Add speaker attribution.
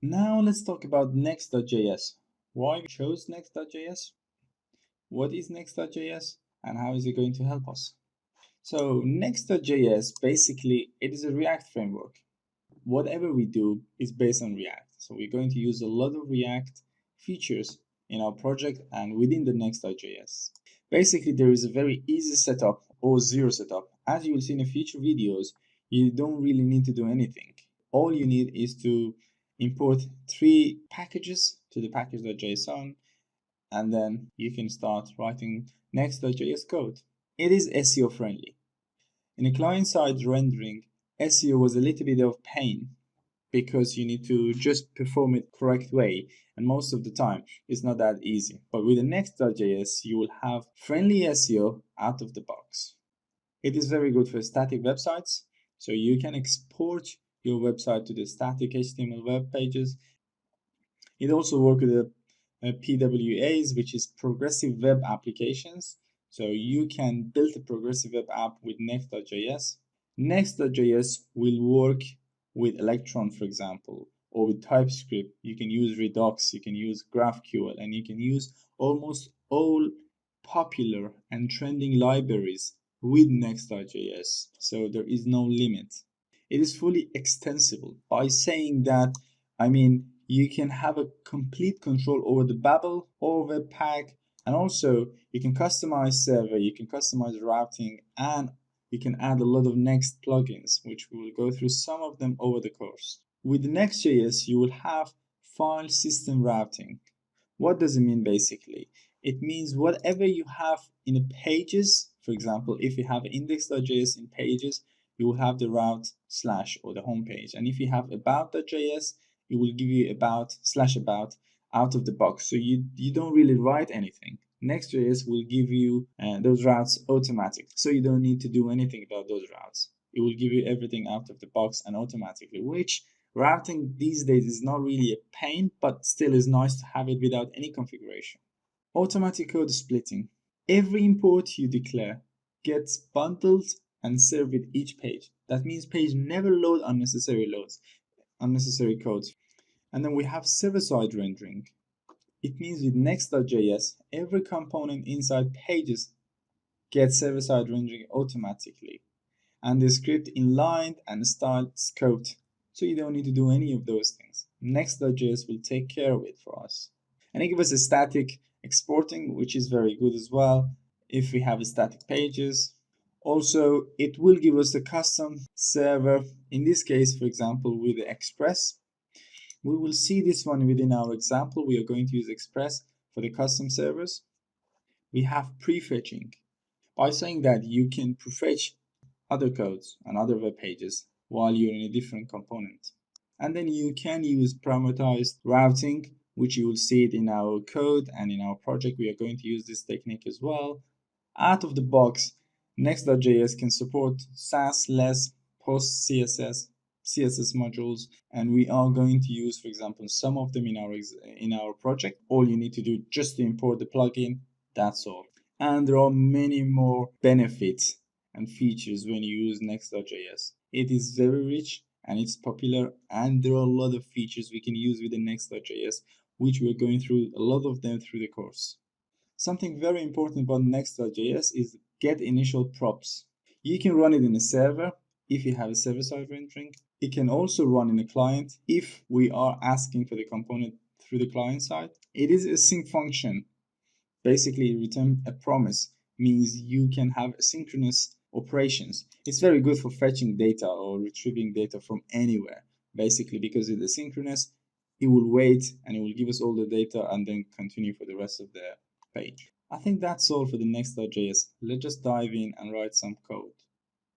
Speaker 1: Now let's talk about next.js. Why we chose next.js? What is next.js and how is it going to help us? So next.js basically it is a React framework. Whatever we do is based on React. So we're going to use a lot of React features in our project and within the next.js. Basically, there is a very easy setup or zero setup. As you will see in the future videos, you don't really need to do anything. All you need is to import 3 packages to the package.json, and then you can start writing next.js code. It is SEO friendly. In a client-side rendering, SEO was a little bit of pain because you need to just perform it correct way, and most of the time it's not that easy. But with the next.js you will have friendly SEO out of the box. It is very good for static websites, so you can export your website to the static HTML web pages. It also works with the PWAs, which is progressive web applications, so you can build a progressive web app with next.js. Next.js will work with Electron, for example, or with TypeScript. You can use Redux, you can use GraphQL, and you can use almost all popular and trending libraries with next.js. So there is no limit. It is fully extensible. By saying that, I mean you can have a complete control over the Babel or Webpack, and also you can customize server, you can customize routing, and you can add a lot of Next plugins, which we will go through some of them over the course. With Next.js, you will have file system routing. What does it mean basically? It means whatever you have in the pages, for example, if you have index.js in pages, you will have the route slash or the home page. And if you have about.js, it will give you about slash about out of the box. So you don't really write anything. Next.js will give you those routes automatic. So you don't need to do anything about those routes. It will give you everything out of the box and automatically, which routing these days is not really a pain, but still is nice to have it without any configuration. Automatic code splitting. Every import you declare gets bundled and served with each page. That means page never load unnecessary codes. And then we have server-side rendering. It means with next.js, every component inside pages gets server-side rendering automatically, and the script inlined and styled scoped, so you don't need to do any of those things. Next.js will take care of it for us. And it gives us a static exporting, which is very good as well if we have static pages. Also, it will give us a custom server, in this case, for example, with the Express. We will see this one within our example. We are going to use Express for the custom servers. We have prefetching. By saying that, you can prefetch other codes and other web pages while you're in a different component. And then you can use parameterized routing, which you will see it in our code and in our project. We are going to use this technique as well. Out of the box, next.js can support Sass, LESS, Post CSS, CSS modules, and we are going to use, for example, some of them in our project. All you need to do just to import the plugin, that's all. And there are many more benefits and features when you use next.js. It is very rich and it's popular, and there are a lot of features we can use with the next.js, which we're going through a lot of them through the course. Something very important about next.js is get initial props. You can run it in a server if you have a server-side rendering. It can also run in a client if we are asking for the component through the client side. It is a sync function. Basically, return a promise means you can have asynchronous operations. It's very good for fetching data or retrieving data from anywhere, basically, because it's asynchronous. It will wait and it will give us all the data and then continue for the rest of the page. I think that's all for the next.js. Let's just dive in and write some code.